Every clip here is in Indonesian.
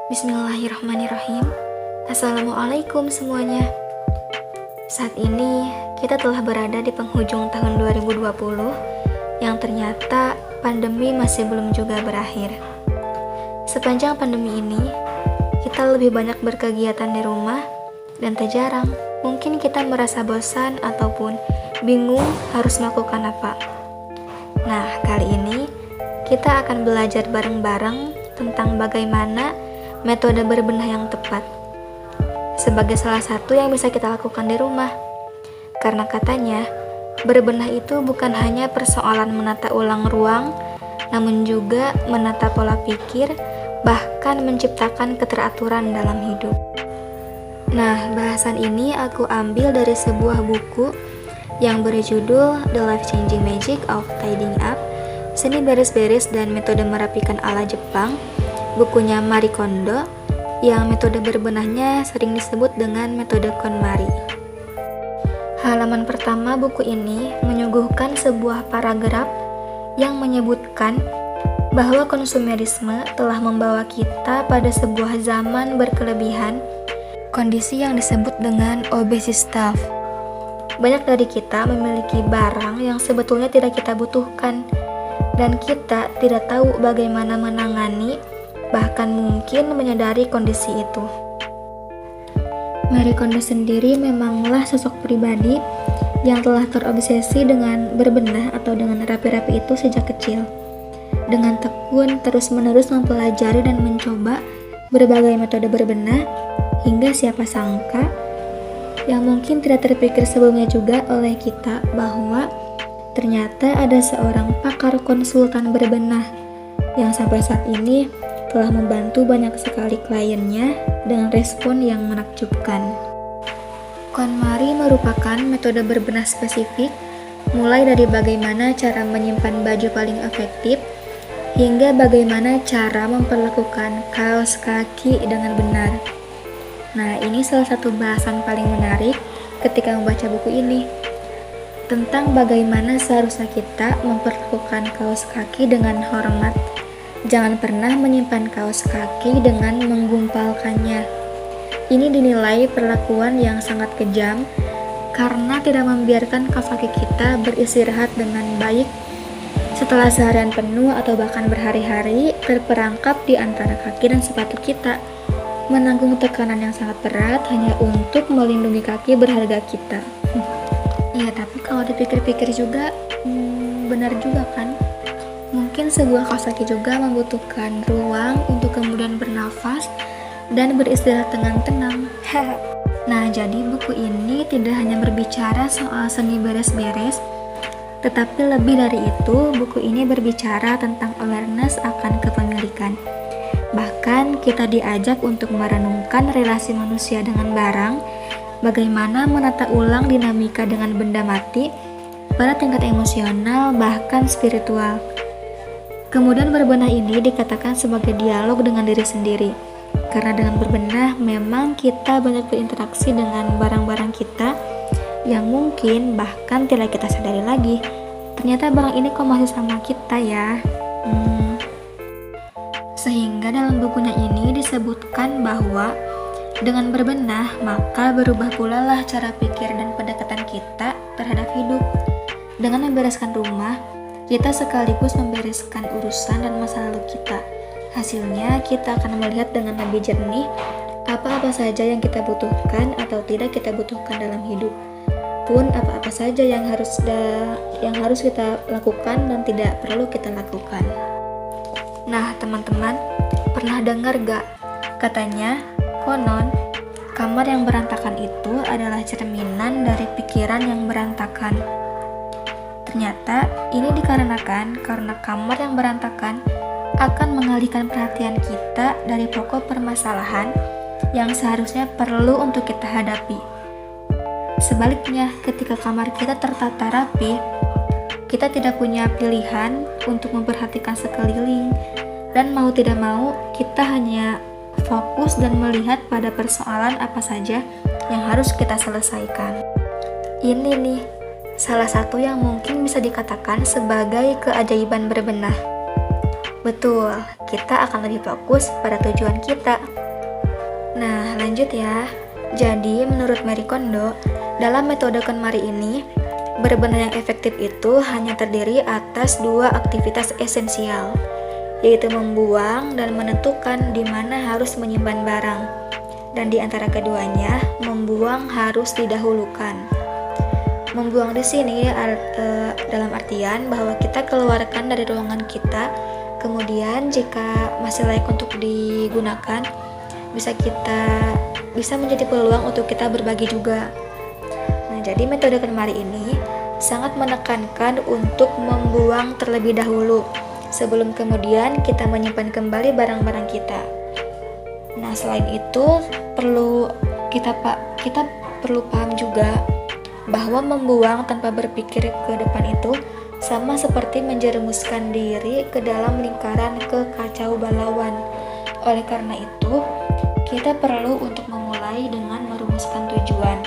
Bismillahirrahmanirrahim. Assalamualaikum semuanya. Saat ini kita telah berada di penghujung tahun 2020 yang ternyata pandemi masih belum juga berakhir. Sepanjang pandemi ini, kita lebih banyak berkegiatan di rumah dan tak jarang mungkin kita merasa bosan ataupun bingung harus melakukan apa. Nah, kali ini kita akan belajar bareng-bareng tentang bagaimana metode berbenah yang tepat sebagai salah satu yang bisa kita lakukan di rumah. Karena katanya, berbenah itu bukan hanya persoalan menata ulang ruang, namun juga menata pola pikir, bahkan menciptakan keteraturan dalam hidup. Nah, bahasan ini aku ambil dari sebuah buku yang berjudul The Life-Changing Magic of Tidying Up, Seni Beres-Beres dan Metode Merapikan ala Jepang, bukunya Marie Kondo, yang metode berbenahnya sering disebut dengan metode KonMari. Halaman pertama buku ini menyuguhkan sebuah paragraf yang menyebutkan bahwa konsumerisme telah membawa kita pada sebuah zaman berkelebihan, kondisi yang disebut dengan obesitas. Banyak dari kita memiliki barang yang sebetulnya tidak kita butuhkan, dan kita tidak tahu bagaimana menangani, bahkan mungkin menyadari kondisi itu. Marie Kondo sendiri memanglah sosok pribadi yang telah terobsesi dengan berbenah atau dengan rapi-rapi itu sejak kecil. Dengan tekun terus-menerus mempelajari dan mencoba berbagai metode berbenah, hingga siapa sangka yang mungkin tidak terpikir sebelumnya juga oleh kita bahwa ternyata ada seorang pakar konsultan berbenah yang sampai saat ini telah membantu banyak sekali kliennya dengan respon yang menakjubkan. KonMari merupakan metode berbenah spesifik, mulai dari bagaimana cara menyimpan baju paling efektif, hingga bagaimana cara memperlakukan kaos kaki dengan benar. Nah, ini salah satu bahasan paling menarik ketika membaca buku ini, tentang bagaimana seharusnya kita memperlakukan kaos kaki dengan hormat. Jangan pernah menyimpan kaos kaki dengan menggumpalkannya. Ini dinilai perlakuan yang sangat kejam karena tidak membiarkan kaos kaki kita beristirahat dengan baik setelah seharian penuh atau bahkan berhari-hari terperangkap di antara kaki dan sepatu kita, menanggung tekanan yang sangat berat hanya untuk melindungi kaki berharga kita. Iya, tapi kalau dipikir-pikir juga benar juga kan? Mungkin sebuah kaos kaki juga membutuhkan ruang untuk kemudian bernafas dan beristirahat dengan tenang. Nah, jadi buku ini tidak hanya berbicara soal seni beres-beres, tetapi lebih dari itu, buku ini berbicara tentang awareness akan kepemilikan. Bahkan kita diajak untuk merenungkan relasi manusia dengan barang, bagaimana menata ulang dinamika dengan benda mati pada tingkat emosional bahkan spiritual. Kemudian berbenah ini dikatakan sebagai dialog dengan diri sendiri, karena dengan berbenah memang kita banyak berinteraksi dengan barang-barang kita yang mungkin bahkan tidak kita sadari lagi. Ternyata barang ini kok masih sama kita ya. Sehingga dalam bukunya ini disebutkan bahwa dengan berbenah maka berubah pula lah cara pikir dan pendekatan kita terhadap hidup. Dengan membereskan rumah, kita sekaligus membereskan urusan dan masa lalu kita. Hasilnya kita akan melihat dengan lebih jernih apa-apa saja yang kita butuhkan atau tidak kita butuhkan dalam hidup, pun apa-apa saja yang harus kita lakukan dan tidak perlu kita lakukan. Nah, teman-teman, pernah dengar gak? Katanya, konon, kamar yang berantakan itu adalah cerminan dari pikiran yang berantakan. Ternyata, ini dikarenakan karena kamar yang berantakan akan mengalihkan perhatian kita dari pokok permasalahan yang seharusnya perlu untuk kita hadapi. Sebaliknya, ketika kamar kita tertata rapi, kita tidak punya pilihan untuk memperhatikan sekeliling, dan mau tidak mau kita hanya fokus dan melihat pada persoalan apa saja yang harus kita selesaikan. Ini nih, salah satu yang mungkin bisa dikatakan sebagai keajaiban berbenah. Betul, kita akan lebih fokus pada tujuan kita. Nah, lanjut ya. Jadi, menurut Marie Kondo, dalam metode KonMari ini, berbenah yang efektif itu hanya terdiri atas dua aktivitas esensial, yaitu membuang dan menentukan di mana harus menyimpan barang. Dan di antara keduanya, membuang harus didahulukan. Membuang di sini dalam artian bahwa kita keluarkan dari ruangan kita, kemudian jika masih layak untuk digunakan, bisa menjadi peluang untuk kita berbagi juga. Nah, jadi metode KonMari ini sangat menekankan untuk membuang terlebih dahulu sebelum kemudian kita menyimpan kembali barang-barang kita. Nah, selain itu kita perlu paham juga bahwa membuang tanpa berpikir ke depan itu sama seperti menjerumuskan diri ke dalam lingkaran kekacau balauan. Oleh karena itu, kita perlu untuk memulai dengan merumuskan tujuan,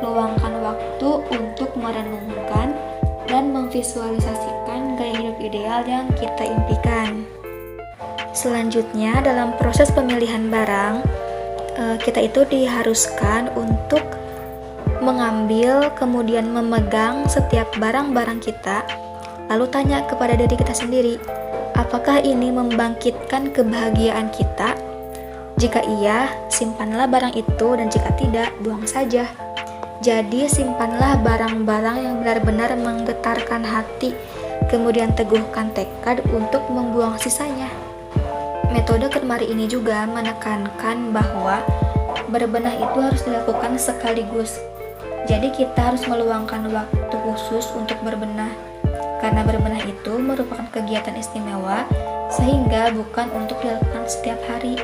luangkan waktu untuk merenungkan dan memvisualisasikan gaya hidup ideal yang kita impikan. Selanjutnya, dalam proses pemilihan barang, kita itu diharuskan untuk mengambil kemudian memegang setiap barang-barang kita, lalu tanya kepada diri kita sendiri, apakah ini membangkitkan kebahagiaan kita? Jika iya, simpanlah barang itu, dan jika tidak, buang saja. Jadi simpanlah barang-barang yang benar-benar menggetarkan hati, kemudian teguhkan tekad untuk membuang sisanya. Metode KonMari ini juga menekankan bahwa berbenah itu harus dilakukan sekaligus. Jadi kita harus meluangkan waktu khusus untuk berbenah, karena berbenah itu merupakan kegiatan istimewa sehingga bukan untuk dilakukan setiap hari.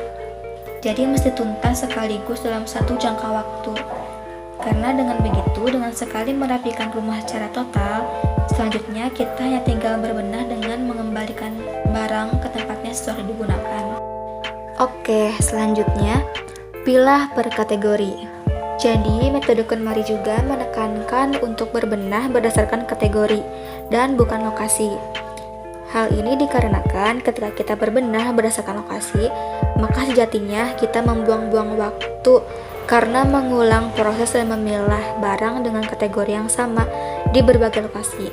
Jadi mesti tuntas sekaligus dalam satu jangka waktu. Karena dengan begitu, dengan sekali merapikan rumah secara total, selanjutnya kita hanya tinggal berbenah dengan mengembalikan barang ke tempatnya setelah digunakan. Oke, selanjutnya pilah per kategori. Jadi, metode KonMari juga menekankan untuk berbenah berdasarkan kategori dan bukan lokasi. Hal ini dikarenakan ketika kita berbenah berdasarkan lokasi, maka sejatinya kita membuang-buang waktu karena mengulang proses dan memilah barang dengan kategori yang sama di berbagai lokasi.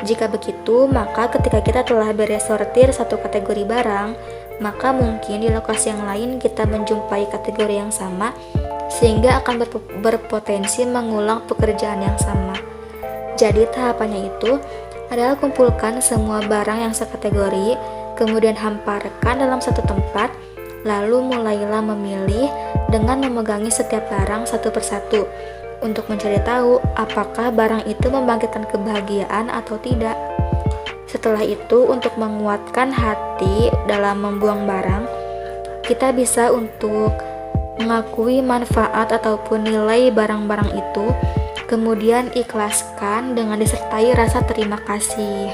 Jika begitu, maka ketika kita telah beres sortir satu kategori barang, maka mungkin di lokasi yang lain kita menjumpai kategori yang sama, sehingga akan berpotensi mengulang pekerjaan yang sama. Jadi tahapannya itu adalah kumpulkan semua barang yang sekategori, kemudian hamparkan dalam satu tempat, lalu mulailah memilih dengan memegangi setiap barang satu persatu untuk mencari tahu apakah barang itu membangkitkan kebahagiaan atau tidak. Setelah itu, untuk menguatkan hati dalam membuang barang, kita bisa untuk mengakui manfaat ataupun nilai barang-barang itu, kemudian ikhlaskan dengan disertai rasa terima kasih.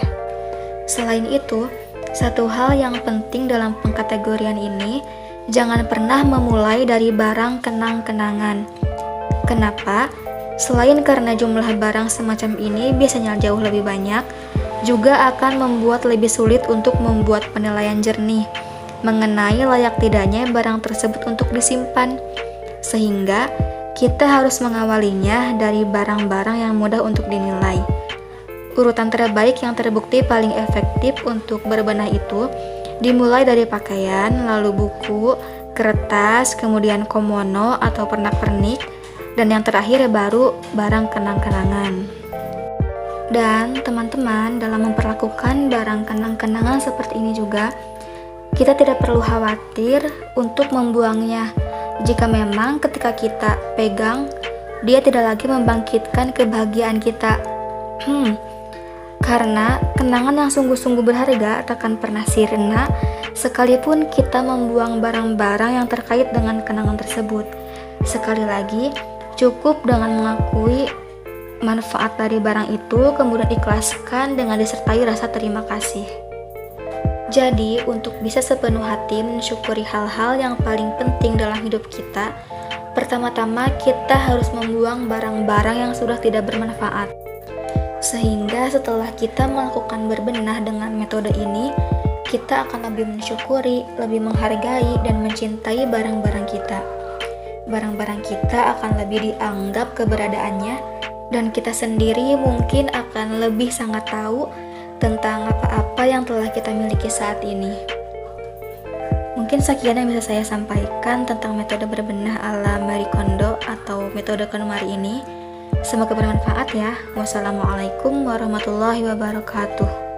Selain itu, satu hal yang penting dalam pengkategorian ini, jangan pernah memulai dari barang kenang-kenangan. Kenapa? Selain karena jumlah barang semacam ini biasanya jauh lebih banyak, juga akan membuat lebih sulit untuk membuat penilaian jernih mengenai layak tidaknya barang tersebut untuk disimpan, sehingga kita harus mengawalinya dari barang-barang yang mudah untuk dinilai. Urutan terbaik yang terbukti paling efektif untuk berbenah itu dimulai dari pakaian, lalu buku, kertas, kemudian komono atau pernak-pernik, dan yang terakhir baru barang kenang-kenangan. Dan teman-teman, dalam memperlakukan barang kenang-kenangan seperti ini juga, kita tidak perlu khawatir untuk membuangnya jika memang ketika kita pegang, dia tidak lagi membangkitkan kebahagiaan kita. Karena kenangan yang sungguh-sungguh berharga takkan pernah sirna sekalipun kita membuang barang-barang yang terkait dengan kenangan tersebut. Sekali lagi, cukup dengan mengakui manfaat dari barang itu, kemudian ikhlaskan dengan disertai rasa terima kasih. Jadi, untuk bisa sepenuh hati mensyukuri hal-hal yang paling penting dalam hidup kita, pertama-tama kita harus membuang barang-barang yang sudah tidak bermanfaat. Sehingga setelah kita melakukan berbenah dengan metode ini, kita akan lebih mensyukuri, lebih menghargai, dan mencintai barang-barang kita. Barang-barang kita akan lebih dianggap keberadaannya, dan kita sendiri mungkin akan lebih sangat tahu tentang apa-apa yang telah kita miliki saat ini. Mungkin sekian yang bisa saya sampaikan tentang metode berbenah ala Marie Kondo atau metode KonMari ini. Semoga bermanfaat ya. Wassalamualaikum warahmatullahi wabarakatuh.